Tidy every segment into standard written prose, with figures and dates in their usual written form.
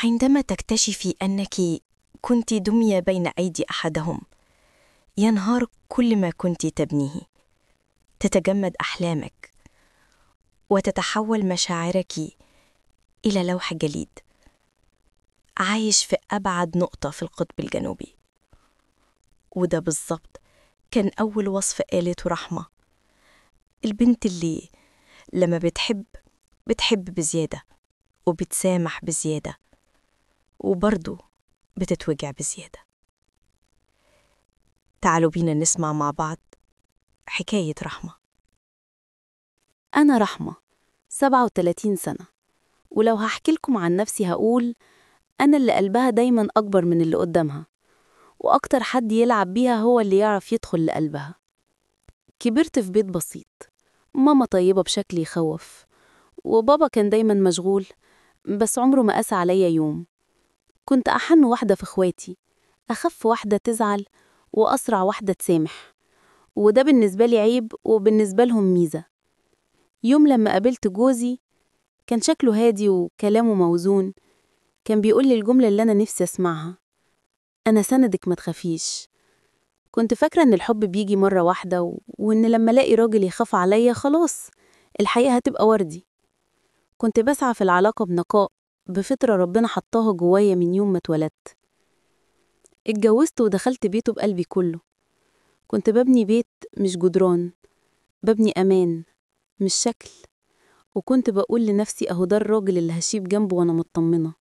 عندما تكتشفي أنك كنت دمية بين أيدي أحدهم، ينهار كل ما كنت تبنيه، تتجمد أحلامك، وتتحول مشاعرك إلى لوح جليد عايش في أبعد نقطة في القطب الجنوبي. وده بالظبط كان أول وصف قالته رحمة، البنت اللي لما بتحب بزيادة، وبتسامح بزيادة، وبرضه بتتوجع بزيادة. تعالوا بينا نسمع مع بعض حكاية رحمة. أنا رحمة، 37 سنة، ولو هحكي لكم عن نفسي هقول أنا اللي قلبها دايماً أكبر من اللي قدامها، وأكتر حد يلعب بيها هو اللي يعرف يدخل لقلبها. كبرت في بيت بسيط، ماما طيبة بشكل يخوف، وبابا كان دايماً مشغول، بس عمره ما قاسى عليا يوم. كنت أحن واحدة في إخواتي، أخف واحدة تزعل، وأسرع واحدة تسامح، وده بالنسبة لي عيب وبالنسبة لهم ميزة. يوم لما قابلت جوزي كان شكله هادي وكلامه موزون، كان بيقول لي الجملة اللي أنا نفسي أسمعها: أنا سندك ما تخافيش. كنت فاكرة إن الحب بيجي مرة واحدة وإن لما ألاقي راجل يخاف عليا خلاص الحقيقة هتبقى وردي. كنت بسعى في العلاقة بنقاء، بفطرة ربنا حطاها جوايا من يوم ما اتولدت. اتجوزت ودخلت بيته بقلبي كله. كنت ببني بيت مش جدران، ببني أمان مش شكل، وكنت بقول لنفسي أهو ده الراجل اللي هشيب جنبه وأنا مطمنة.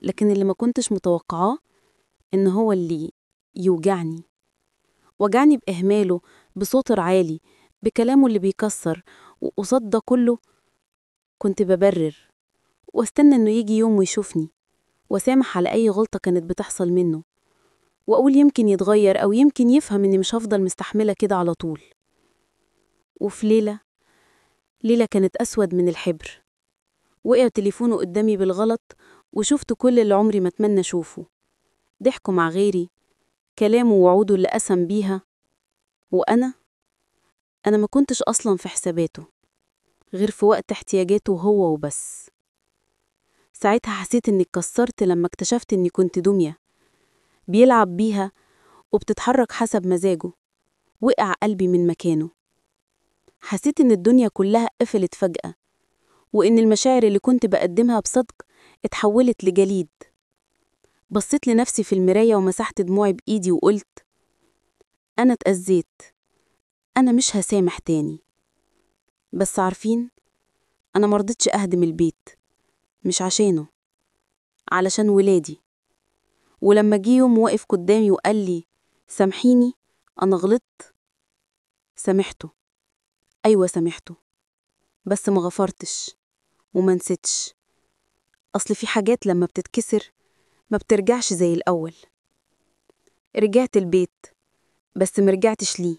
لكن اللي ما كنتش متوقعاه إن هو اللي يوجعني، وجعني بإهماله، بصوت عالي، بكلامه اللي بيكسر. وقصاد ده كله كنت ببرر واستنى إنه يجي يوم ويشوفني، وسامح على أي غلطة كانت بتحصل منه، وأقول يمكن يتغير أو يمكن يفهم إني مش هفضل مستحملة كده على طول. وفي ليلة كانت أسود من الحبر، وقع تليفونه قدامي بالغلط، وشفت كل اللي عمري ما أتمنى أشوفه: ضحكه مع غيري، كلامه ووعوده اللي قسم بيها، وأنا ما كنتش أصلا في حساباته غير في وقت احتياجاته هو وبس. ساعتها حسيت إني اتكسرت لما اكتشفت إني كنت دمية بيلعب بيها وبتتحرك حسب مزاجه. وقع قلبي من مكانه، حسيت إن الدنيا كلها قفلت فجأة، وإن المشاعر اللي كنت بقدمها بصدق اتحولت لجليد. بصيت لنفسي في المراية ومسحت دموعي بإيدي وقلت: أنا اتأذيت، أنا مش هسامح تاني. بس عارفين، أنا مرضتش أهدم البيت، مش عشانه، علشان ولادي. ولما جه يوم وقف قدامي وقال لي: سامحيني أنا غلطت، سامحته. أيوة سامحته، بس ما غفرتش وما نسيتش. أصل في حاجات لما بتتكسر ما بترجعش زي الأول. رجعت البيت، بس مرجعتش ليه،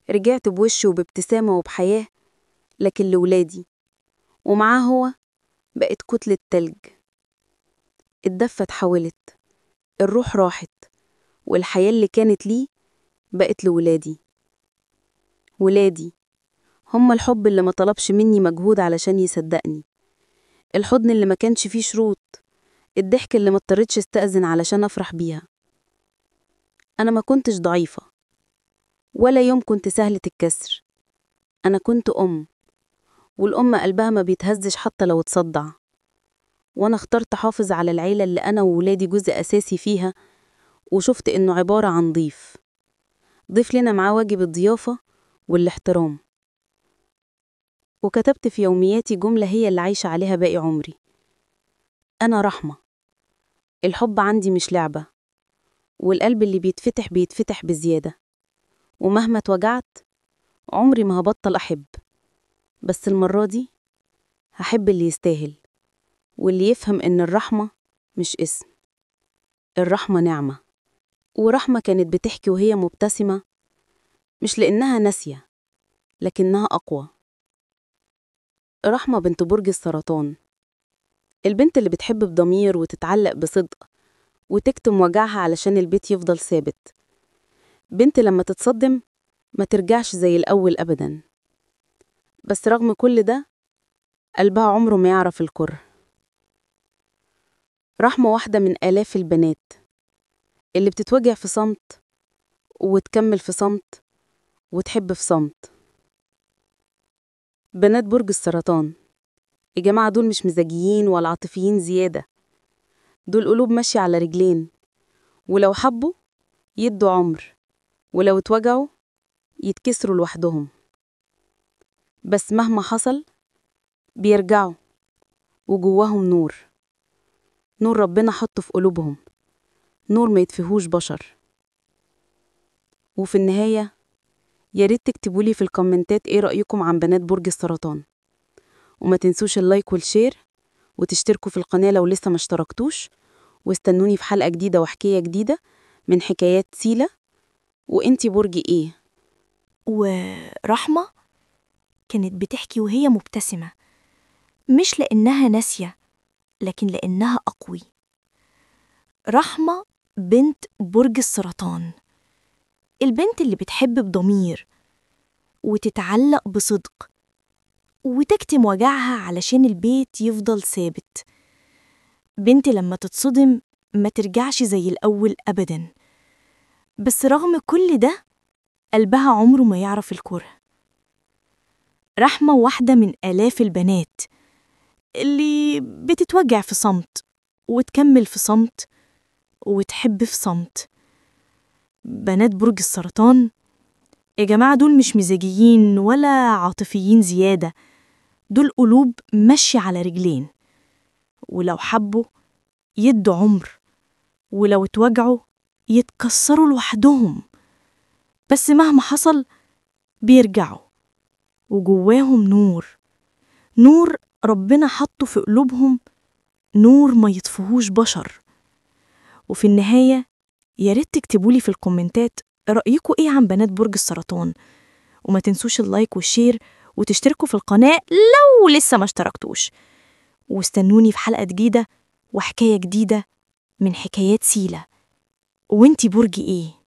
رجعت بوش وبابتسامة وبحياة، لكن لولادي، ومعاه هو بقت كتلة تلج. الدفة اتحولت، الروح راحت، والحياة اللي كانت ليه بقت لولادي. ولادي هم الحب اللي ما طلبش مني مجهود علشان يصدقني، الحضن اللي ما كانش فيه شروط، الضحك اللي ما اضطرتش استأذن علشان أفرح بيها. أنا ما كنتش ضعيفة، ولا يوم كنت سهلة الكسر. أنا كنت أم، والأم قلبها ما بيتهزش حتى لو اتصدع. وأنا اخترت أحافظ على العيلة اللي أنا وولادي جزء أساسي فيها، وشفت إنه عبارة عن ضيف لنا معاه واجب الضيافة والاحترام. وكتبت في يومياتي جملة هي اللي عايشة عليها باقي عمري: أنا رحمة، الحب عندي مش لعبة، والقلب اللي بيتفتح بزيادة. ومهما اتوجعت عمري ما هبطل أحب، بس المرة دي هحب اللي يستاهل، واللي يفهم إن الرحمة مش اسم، الرحمة نعمة. ورحمة كانت بتحكي وهي مبتسمة، مش لأنها ناسية لكنها أقوى. رحمة بنت برج السرطان، البنت اللي بتحب بضمير وتتعلق بصدق وتكتم وجعها علشان البيت يفضل ثابت. بنت لما تتصدم ما ترجعش زي الأول أبدا. بس رغم كل ده قلبها عمره ما يعرف الكره. رحمة واحدة من آلاف البنات اللي بتتوجع في صمت وتكمل في صمت وتحب في صمت. بنات برج السرطان، الجماعة دول مش مزاجيين ولا عاطفيين زيادة، دول قلوب ماشية على رجلين، ولو حبوا يدوا عمر، ولو اتوجعوا يتكسروا لوحدهم. بس مهما حصل بيرجعوا، وجواهم نور، نور ربنا حطه في قلوبهم، نور ما يطفيهوش بشر. وفي النهاية ياريت تكتبولي في الكومنتات ايه رأيكم عن بنات برج السرطان، وما تنسوش اللايك والشير، وتشتركوا في القناة لو لسه ما اشتركتوش، واستنوني في حلقة جديدة وحكاية جديدة من حكايات سيلة. وانتي برج ايه؟ ورحمة كانت بتحكي وهي مبتسمة، مش لأنها ناسية لكن لأنها أقوي. رحمة بنت برج السرطان، البنت اللي بتحب بضمير وتتعلق بصدق وتكتم وجعها علشان البيت يفضل ثابت. بنت لما تتصدم ما ترجعش زي الأول أبداً، بس رغم كل ده قلبها عمره ما يعرف الكره. رحمة واحدة من آلاف البنات اللي بتتوجع في صمت وتكمل في صمت وتحب في صمت. بنات برج السرطان، يا جماعة دول مش مزاجيين ولا عاطفيين زيادة، دول قلوب ماشية على رجلين، ولو حبوا يدوا عمر، ولو اتوجعوا يتكسروا لوحدهم. بس مهما حصل بيرجعوا، وجواهم نور، نور ربنا حطه في قلوبهم، نور ما يطفهوش بشر. وفي النهاية ياريت تكتبولي في الكومنتات رأيكم ايه عن بنات برج السرطان، وما تنسوش اللايك والشير وتشتركوا في القناة لو لسه ما اشتركتوش، واستنوني في حلقة جديدة وحكاية جديدة من حكايات سيلة. وانتي برج ايه؟